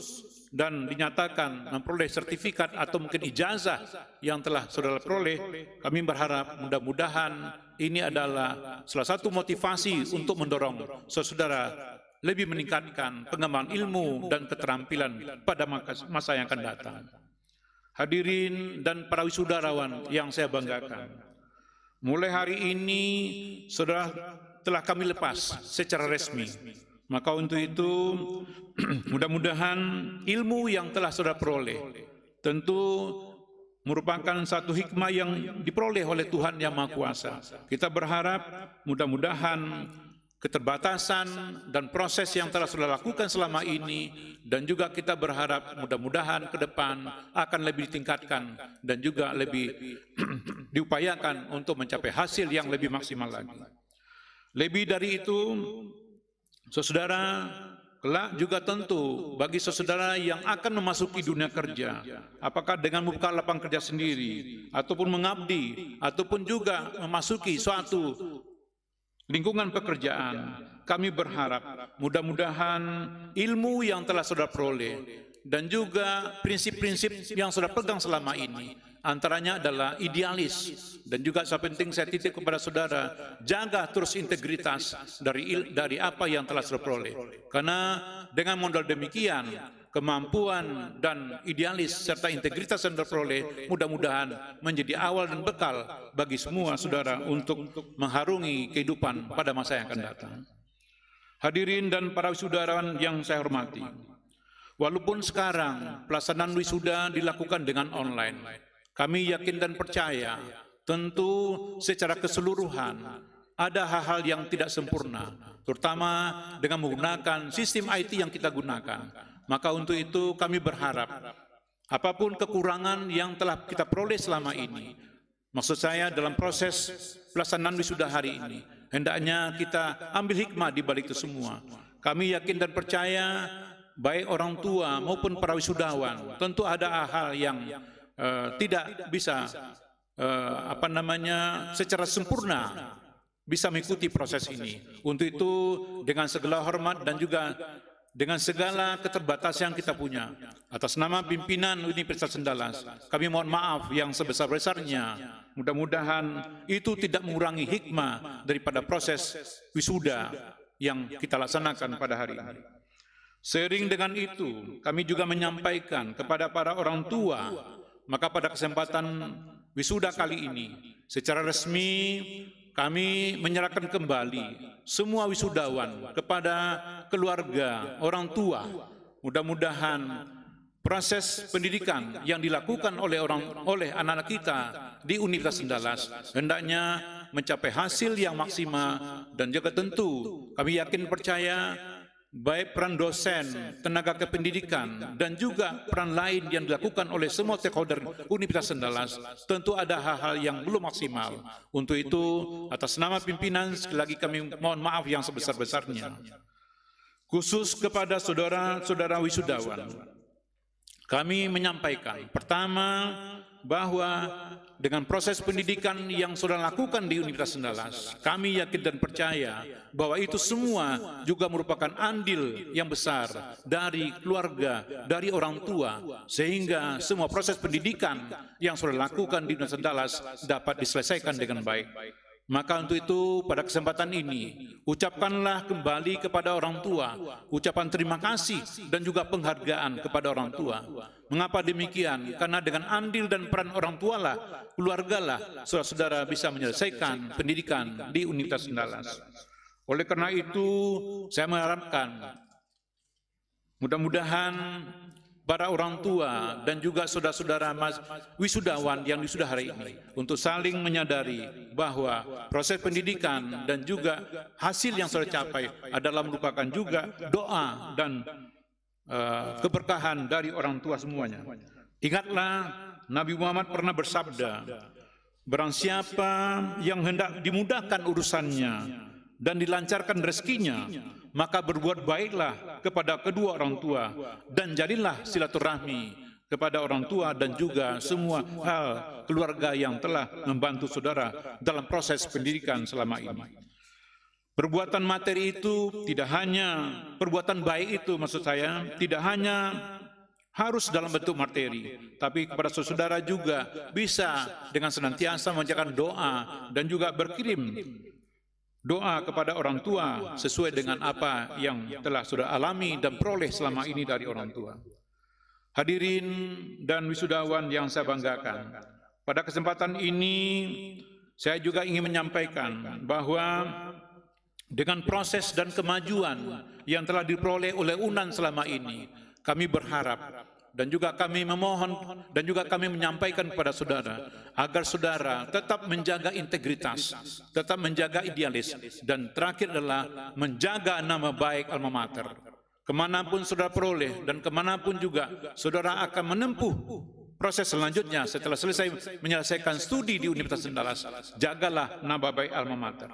S2: dan dinyatakan memperoleh sertifikat atau mungkin ijazah yang telah saudara peroleh, kami berharap mudah-mudahan ini adalah salah satu motivasi untuk mendorong saudara lebih meningkatkan pengembangan ilmu dan keterampilan pada masa yang akan datang. Hadirin dan para wisudarawan yang saya banggakan, mulai hari ini saudara telah kami lepas secara resmi. Maka untuk itu mudah-mudahan ilmu yang telah saudara peroleh tentu merupakan satu hikmah yang diperoleh oleh Tuhan Yang Maha Kuasa. Kita berharap mudah-mudahan keterbatasan dan proses yang telah saudara lakukan selama ini, dan juga kita berharap mudah-mudahan ke depan akan lebih ditingkatkan dan juga lebih diupayakan untuk mencapai hasil yang lebih maksimal lagi. Lebih dari itu, saudara, kelak juga tentu bagi saudara yang akan memasuki dunia kerja, apakah dengan membuka lapangan kerja sendiri, ataupun mengabdi, ataupun juga memasuki suatu lingkungan pekerjaan, kami berharap mudah-mudahan ilmu yang telah saudara peroleh dan juga prinsip-prinsip yang saudara pegang selama ini, antaranya adalah idealis, dan juga penting saya titip kepada saudara, jaga terus integritas dari apa yang telah saudara peroleh. Karena dengan modal demikian, kemampuan dan idealis serta integritas yang terperoleh mudah-mudahan menjadi awal dan bekal bagi semua saudara untuk mengharungi kehidupan pada masa yang akan datang. Hadirin dan para wisudawan yang saya hormati, walaupun sekarang pelaksanaan wisuda dilakukan dengan online, kami yakin dan percaya tentu secara keseluruhan ada hal-hal yang tidak sempurna, terutama dengan menggunakan sistem IT yang kita gunakan. Maka untuk itu kami berharap apapun kekurangan yang telah kita peroleh selama ini, maksud saya dalam proses pelaksanaan wisuda hari ini, hendaknya kita ambil hikmah di balik itu semua. Kami yakin dan percaya baik orang tua maupun para wisudawan tentu ada hal yang tidak bisa secara sempurna bisa mengikuti proses ini. Untuk itu dengan segala hormat dan juga dengan segala keterbatasan yang kita punya, atas nama pimpinan Universitas Andalas, kami mohon maaf yang sebesar-besarnya. Mudah-mudahan itu tidak mengurangi hikmah daripada proses wisuda yang kita laksanakan pada hari ini. Seiring dengan itu, kami juga menyampaikan kepada para orang tua, maka pada kesempatan wisuda kali ini, secara resmi kami menyerahkan kembali semua wisudawan kepada keluarga, orang tua. Mudah-mudahan proses pendidikan yang dilakukan oleh anak-anak kita di Universitas Andalas hendaknya mencapai hasil yang maksimal, dan juga tentu kami yakin percaya baik peran dosen, tenaga kependidikan, dan juga peran lain yang dilakukan oleh semua stakeholder Universitas Andalas, tentu ada hal-hal yang belum maksimal. Untuk itu, atas nama pimpinan, sekali lagi kami mohon maaf yang sebesar-besarnya. Khusus kepada saudara-saudara wisudawan, kami menyampaikan, pertama, bahwa dengan proses pendidikan yang saudara lakukan di Universitas Andalas, kami yakin dan percaya bahwa itu semua juga merupakan andil yang besar dari keluarga, dari orang tua, sehingga semua proses pendidikan yang saudara lakukan di Universitas Andalas dapat diselesaikan dengan baik. Maka untuk itu pada kesempatan ini, ucapkanlah kembali kepada orang tua ucapan terima kasih dan juga penghargaan kepada orang tua. Mengapa demikian? Karena dengan andil dan peran orang tua lah, keluarga lah, saudara-saudara bisa menyelesaikan pendidikan di Universitas Andalas. Oleh karena itu, saya mengharapkan mudah-mudahan para orang tua dan juga saudara-saudara wisudawan yang wisuda hari ini untuk saling menyadari bahwa proses pendidikan dan juga hasil yang sudah capai adalah merupakan juga doa dan keberkahan dari orang tua semuanya. Ingatlah Nabi Muhammad pernah bersabda, barang siapa yang hendak dimudahkan urusannya dan dilancarkan rezekinya, maka berbuat baiklah kepada kedua orang tua dan jadilah silaturahmi kepada orang tua dan juga semua hal keluarga yang telah membantu saudara dalam proses pendidikan selama ini. Perbuatan materi itu tidak hanya perbuatan baik itu, maksud saya tidak hanya harus dalam bentuk materi, tapi kepada saudara juga bisa dengan senantiasa menjalankan doa dan juga berkirim doa kepada orang tua sesuai dengan apa yang telah sudah alami dan peroleh selama ini dari orang tua. Hadirin dan wisudawan yang saya banggakan, pada kesempatan ini saya juga ingin menyampaikan bahwa dengan proses dan kemajuan yang telah diperoleh oleh UNAN selama ini, kami berharap dan juga kami memohon dan juga kami menyampaikan kepada saudara agar saudara tetap menjaga integritas, tetap menjaga idealis, dan terakhir adalah menjaga nama baik alma mater. Kemanapun saudara peroleh dan kemanapun juga saudara akan menempuh proses selanjutnya setelah selesai menyelesaikan studi di Universitas Andalas, jagalah nama baik alma mater.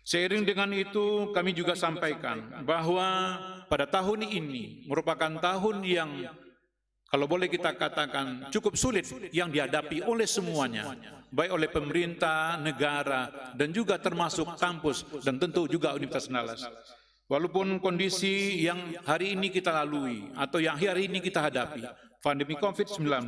S2: Seiring dengan itu kami juga sampaikan bahwa pada tahun ini merupakan tahun yang kalau boleh kita katakan cukup sulit yang dihadapi oleh semuanya, baik oleh pemerintah, negara, dan juga termasuk kampus dan tentu juga Universitas Andalas. Walaupun kondisi yang hari ini kita lalui atau yang hari ini kita hadapi, pandemi COVID-19,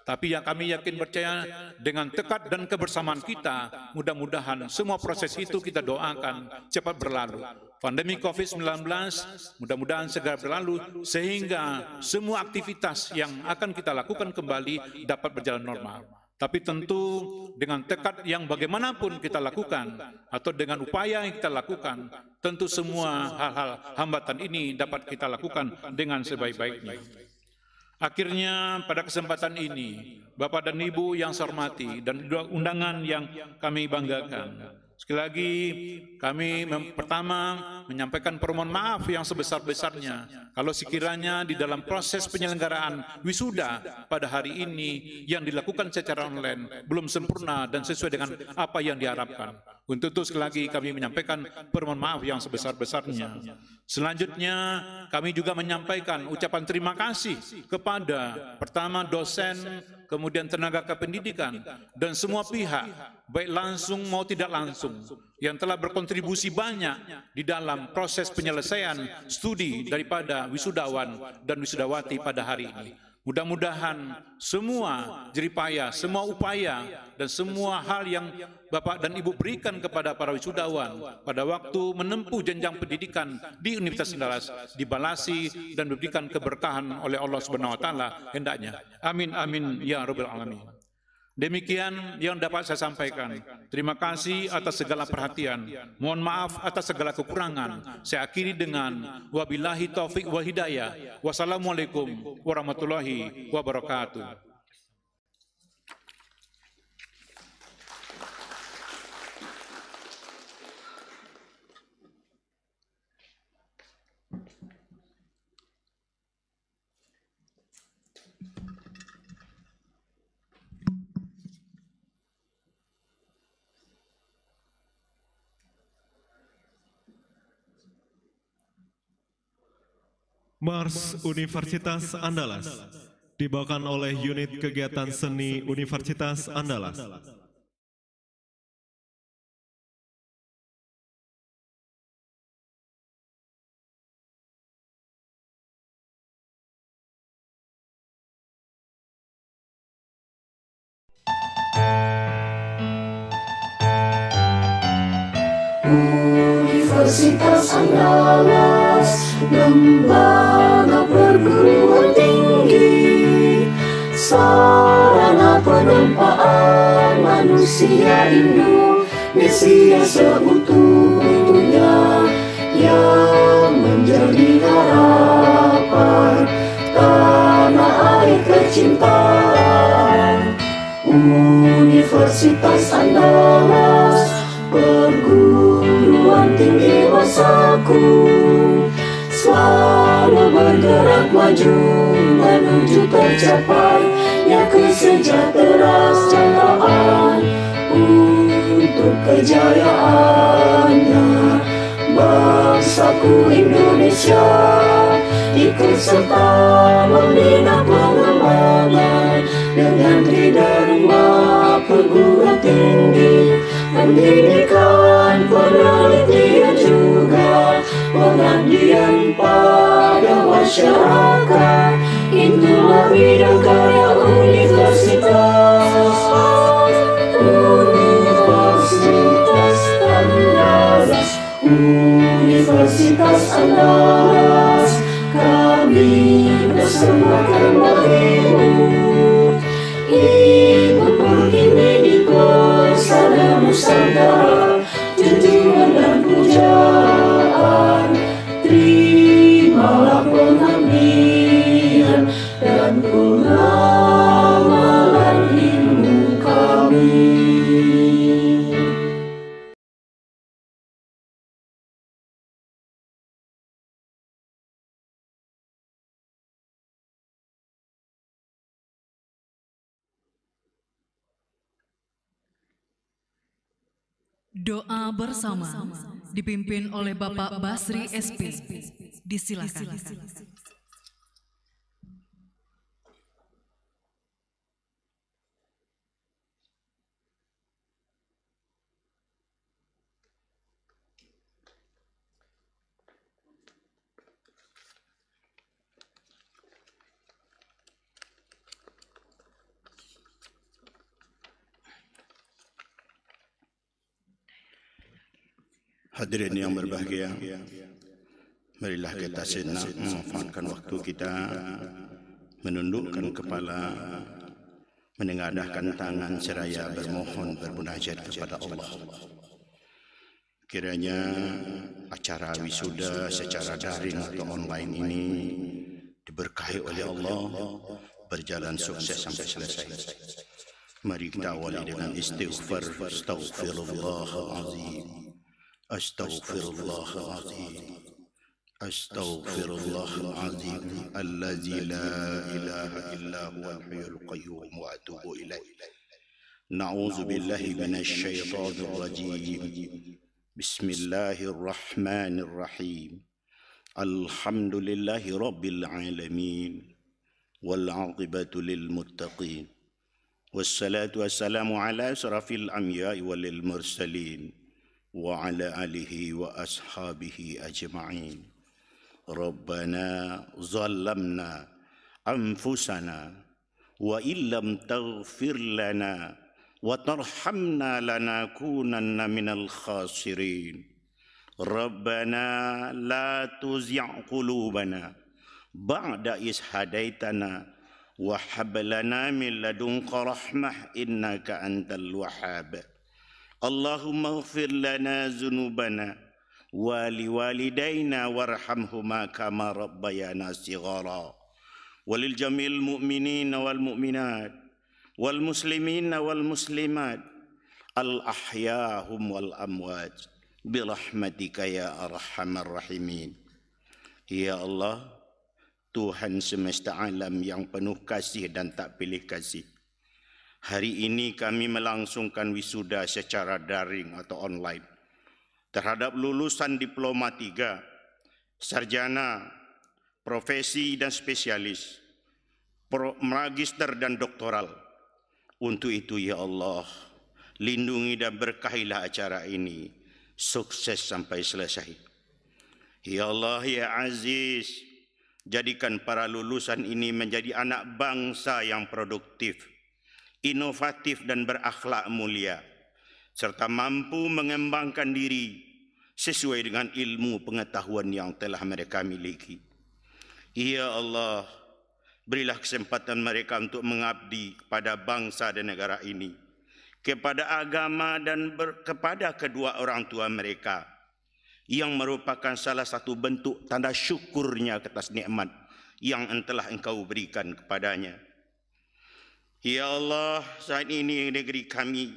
S2: tapi yang kami yakin percaya dengan tekad dan kebersamaan kita, mudah-mudahan semua proses itu kita doakan cepat berlalu. Pandemi COVID-19 mudah-mudahan segera berlalu sehingga semua aktivitas yang akan kita lakukan kembali dapat berjalan normal. Tapi tentu dengan tekad yang bagaimanapun kita lakukan atau dengan upaya yang kita lakukan, tentu semua hal-hal hambatan ini dapat kita lakukan dengan sebaik-baiknya. Akhirnya pada kesempatan ini, Bapak dan Ibu yang saya hormati dan undangan yang kami banggakan, sekali lagi kami pertama menyampaikan permohonan maaf yang sebesar-besarnya kalau sekiranya di dalam proses penyelenggaraan wisuda pada hari ini yang dilakukan secara online belum sempurna dan sesuai dengan apa yang diharapkan. Untuk itu sekali lagi kami menyampaikan permohonan maaf yang sebesar-besarnya. Selanjutnya kami juga menyampaikan ucapan terima kasih kepada pertama dosen, kemudian tenaga kependidikan, dan semua pihak, baik langsung mau tidak langsung, yang telah berkontribusi banyak di dalam proses penyelesaian studi daripada wisudawan dan wisudawati pada hari ini. Mudah-mudahan semua jeripaya, semua upaya, dan semua hal yang Bapak dan Ibu berikan kepada para wisudawan pada waktu menempuh jenjang pendidikan di Universitas Andalas dibalasi dan diberikan keberkahan oleh Allah Subhanahu wa taala hendaknya. Amin amin ya rabbal alamin. Demikian yang dapat saya sampaikan. Terima kasih atas segala perhatian. Mohon maaf atas segala kekurangan. Saya akhiri dengan wabillahi taufik wa hidayah. Wassalamualaikum warahmatullahi wabarakatuh.
S8: Mars Universitas Andalas dibawakan oleh unit kegiatan seni Universitas Andalas.
S10: Universitas Andalas, lembaga perguruan tinggi, sarana penempaan manusia Indonesia seutuhnya yang menjadi harapan tanah air tercinta. Universitas Andalas, perguruan tinggi masaku, selalu bergerak maju menuju tercapainya kesejahteraan untuk kejayaannya bangsaku Indonesia, ikut serta membina pengembangan dengan tridharma perguruan tinggi, pendidikan, penelitian juga pengabdian pada masyarakat. Itulah bidang karya Universitas Andalas. Universitas Andalas, kami persembahkan bagimu ikut berkini di persada Nusantara, junjungan dan pujaan. Terimalah pengabdian dan pengamalan ilmu kami.
S3: Doa bersama dipimpin oleh Bapak Basri SP. Disilakan.
S11: Hadirin yang berbahagia, marilah kita sejenak memanfaatkan waktu kita, menundukkan kepala, menengadahkan tangan seraya bermohon bermunajat kepada Allah. Kiranya acara wisuda secara daring atau online ini diberkahi oleh Allah, berjalan sukses sampai selesai. Mari kita awali dengan istighfar. Astaghfirullahalazim. Astaghfirullahalazim. Astaghfirullahalazim. Allazi la ilaha illa huwal hayyul qayyum wa atubu ilaih. Na'udzu billahi minasy syaithanir rajim. Bismillahirrahmanirrahim. Alhamdulillahi rabbil alamin. Wal 'aqibatu lil muttaqin. Wassalatu wassalamu ala asrafil anbiya'i wal mursalin wa ala alihi wa ashabihi ajma'in. Rabbana zalamna anfusana wa illam taghfir lana wa tarhamna lanakunanna minal khasirin. Rabbana la tuzigh qulubana ba'da is hadaitana wa hab lana min ladunka rahmah innaka antal wahhab. Allahumma ighfir lana dzunubana wa liwalidayna warhamhuma kama rabbayana shighara. Walil jamil mu'minina wal mu'minat wal muslimina wal muslimat al ahyahum wal amwat birahmatika ya arhamar rahimin. Ya Allah, Tuhan semesta alam yang penuh kasih dan tak pilih kasih. Hari ini kami melangsungkan wisuda secara daring atau online terhadap lulusan diploma 3, sarjana, profesi dan spesialis, magister dan doktoral. Untuk itu ya Allah, lindungi dan berkahilah acara ini sukses sampai selesai. Ya Allah ya Aziz, jadikan para lulusan ini menjadi anak bangsa yang produktif, inovatif dan berakhlak mulia, serta mampu mengembangkan diri sesuai dengan ilmu pengetahuan yang telah mereka miliki. Ya Allah, berilah kesempatan mereka untuk mengabdi kepada bangsa dan negara ini, kepada agama dan kepada kedua orang tua mereka, yang merupakan salah satu bentuk tanda syukurnya atas nikmat yang telah Engkau berikan kepadanya. Ya Allah, saat ini negeri kami,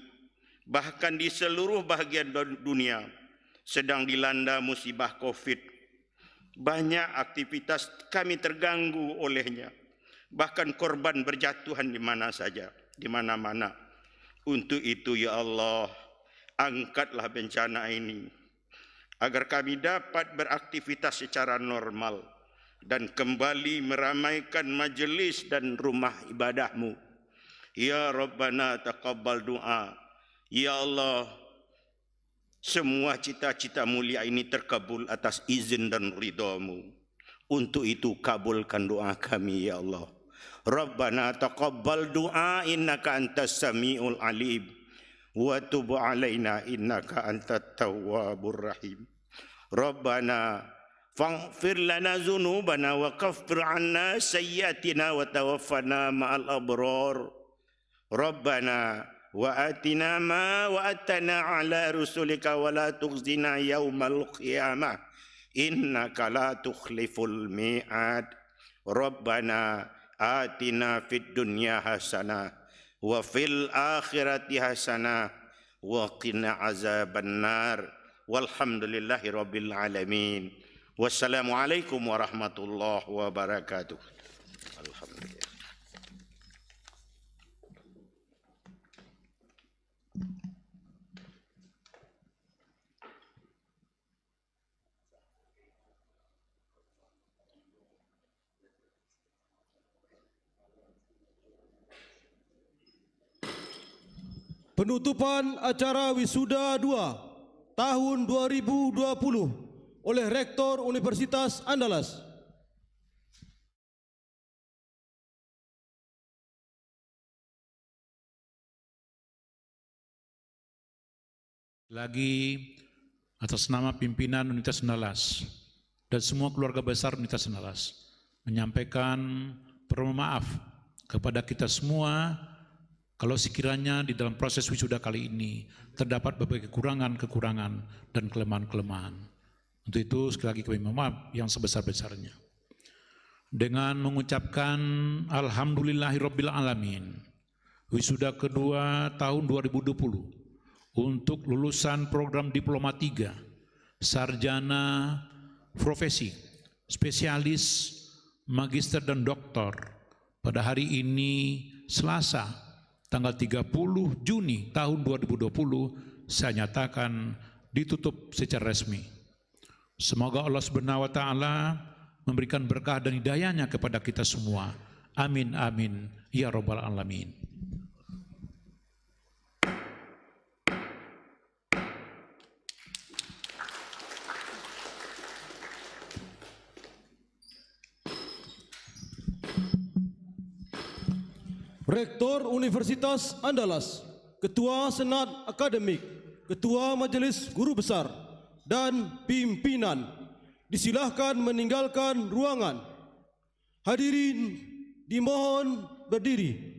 S11: bahkan di seluruh bahagian dunia, sedang dilanda musibah COVID. Banyak aktivitas kami terganggu olehnya, bahkan korban berjatuhan di mana saja, di mana-mana. Untuk itu ya Allah, angkatlah bencana ini agar kami dapat beraktivitas secara normal dan kembali meramaikan majelis dan rumah ibadahmu. Ya Rabbana taqabbal doa. Ya Allah, semua cita-cita mulia ini terkabul atas izin dan ridhamu. Untuk itu kabulkan doa kami ya Allah. Rabbana taqabbal doa innaka antas samiul alim wa tub alaina innaka antat tawwabur rahim. Rabbana faghfir lana dzunubana wa kaffir 'anna sayyi'atina wa tawaffana ma'al abrar. Rabbana wa atina ma wa'adtana 'ala rusulika wa la tukhzina yaumal qiyamah innaka la tukhliful mi'ad. Rabbana atina fid dunya hasanah wa fil akhirati hasanah wa qina azabannar. Walhamdulillahi rabbil alamin. Wassalamualaikum warahmatullahi wabarakatuh. Alhamdulillah.
S1: Penutupan acara wisuda 2 tahun 2020 oleh Rektor Universitas Andalas.
S2: Lagi atas nama pimpinan Universitas Andalas dan semua keluarga besar Universitas Andalas menyampaikan permohonan maaf kepada kita semua kalau sekiranya di dalam proses wisuda kali ini terdapat berbagai kekurangan-kekurangan dan kelemahan-kelemahan. Untuk itu sekali lagi kami mohon maaf yang sebesar-besarnya. Dengan mengucapkan Alhamdulillahirabbil alamin, wisuda kedua tahun 2020 untuk lulusan program Diploma 3, sarjana profesi, spesialis, magister dan doktor pada hari ini Selasa tanggal 30 Juni tahun 2020 saya nyatakan ditutup secara resmi. Semoga Allah Subhanahu wa taala memberikan berkah dan hidayahnya kepada kita semua. Amin amin ya rabbal alamin.
S1: Rektor Universitas Andalas, Ketua Senat Akademik, Ketua Majelis Guru Besar, dan pimpinan disilahkan meninggalkan ruangan. Hadirin dimohon berdiri.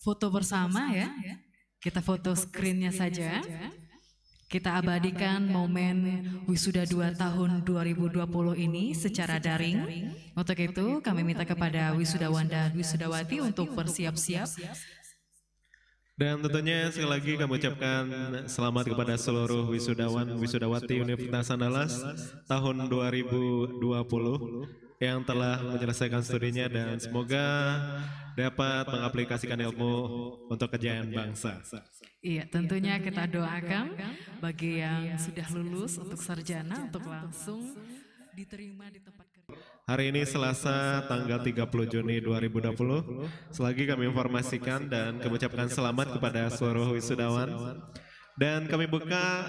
S3: Foto bersama ya, kita foto screen-nya saja. Kita abadikan momen wisuda 2 tahun 2020 ini secara daring. Untuk itu kami minta kepada wisudawan dan wisudawati untuk bersiap-siap.
S8: Dan tentunya sekali lagi kami ucapkan selamat kepada seluruh wisudawan wisudawati Universitas Andalas tahun 2020 yang telah menyelesaikan studinya dan semoga dapat mengaplikasikan ilmu untuk kejayaan bangsa.
S3: Iya, tentunya kita doakan bagi yang sudah lulus untuk sarjana untuk langsung diterima di tempat kerja.
S8: Hari ini Selasa tanggal 30 Juni 2020. Selagi kami informasikan dan kami ucapkan selamat kepada seluruh wisudawan. Dan kami buka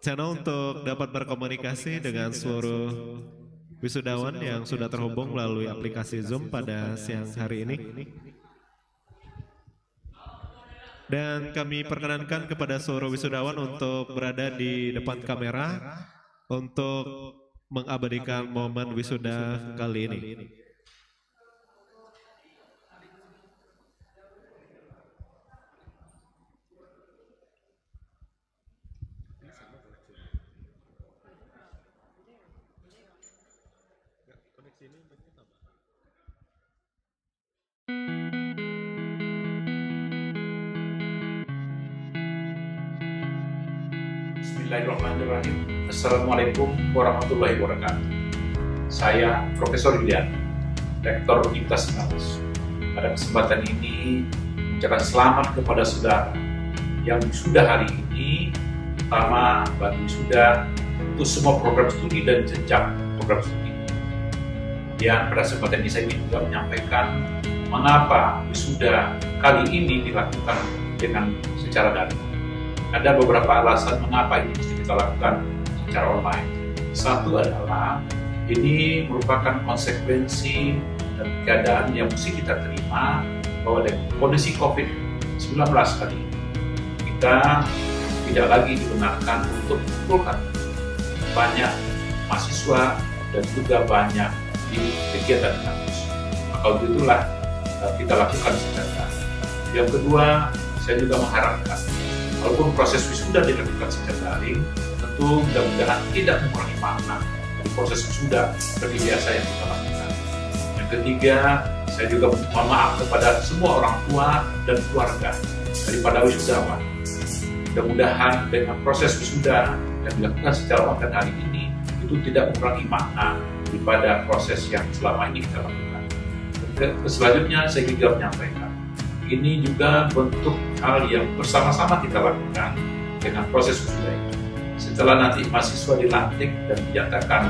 S8: channel untuk dapat berkomunikasi dengan seluruh wisudawan yang sudah terhubung melalui aplikasi Zoom pada siang hari ini. Dan kami perkenankan kepada seluruh wisudawan untuk berada di depan kamera untuk mengabadikan momen wisuda kali ini.
S2: Bismillahirrahmanirrahim. Assalamualaikum warahmatullahi wabarakatuh. Saya Profesor Yulian, Rektor Universitas Andalas. Pada kesempatan ini, mengucapkan selamat kepada saudara yang wisuda hari ini, pertama bagi wisuda untuk semua program studi dan jenjang program studi. Dan pada kesempatan ini saya ingin juga menyampaikan mengapa wisuda kali ini dilakukan dengan secara daring. Ada beberapa alasan mengapa ini mesti kita lakukan secara online. Satu adalah ini merupakan konsekuensi dan keadaan yang mesti kita terima bahwa dengan kondisi COVID-19 kali ini kita tidak lagi dibenarkan untuk mengumpulkan banyak mahasiswa dan juga banyak di kegiatan kampus. Maka untuk itulah kita lakukan secara daring. Yang kedua, saya juga mengharapkan walaupun proses wisuda dilakukan secara daring, tentu mudah-mudahan tidak mengurangi makna dari proses wisuda seperti biasa yang kita lakukan. Yang ketiga, saya juga mohon maaf kepada semua orang tua dan keluarga daripada wisudawan. Mudah-mudahan dengan proses wisuda yang dilakukan secara online hari ini itu tidak mengurangi makna daripada proses yang selama ini kita lakukan. Selanjutnya saya juga menyampaikan, ini juga bentuk hal yang bersama-sama kita lakukan dengan proses wisuda ini. Setelah nanti mahasiswa dilantik dan dinyatakan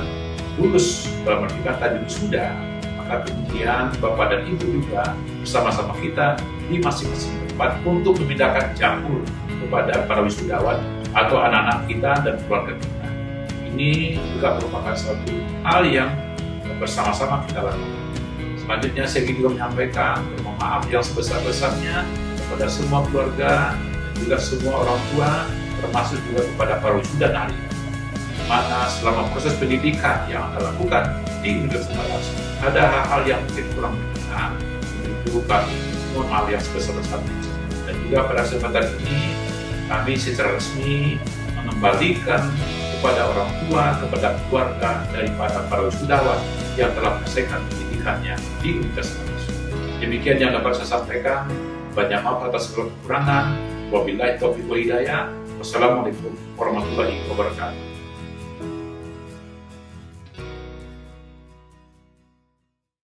S2: lulus dalam arti kata di wisuda, maka kemudian Bapak dan Ibu juga bersama-sama kita di masing-masing tempat untuk memindahkan jambul kepada para wisudawan atau anak-anak kita dan keluarga kita. Ini juga merupakan suatu hal yang bersama-sama kita lakukan. Selanjutnya saya juga menyampaikan mohon maaf yang sebesar-besarnya kepada semua keluarga dan juga semua orang tua, termasuk juga kepada para wisuda hari ini. Mana selama proses pendidikan yang Anda lakukan di Universitas Andalas ada hal-hal yang mungkin kurang berkenan, itu kami mohon maaf yang sebesar-besarnya. Dan juga pada kesempatan ini kami secara resmi mengembalikan kepada orang tua, kepada keluarga daripada para wisudawan yang telah menyelesaikan pendidikannya di Universitas Andalas. Demikian yang dapat saya sampaikan. Banyak maaf atas segala kekurangan. Wabillahi taufiq wal hidayah. Wassalamualaikum warahmatullahi wabarakatuh.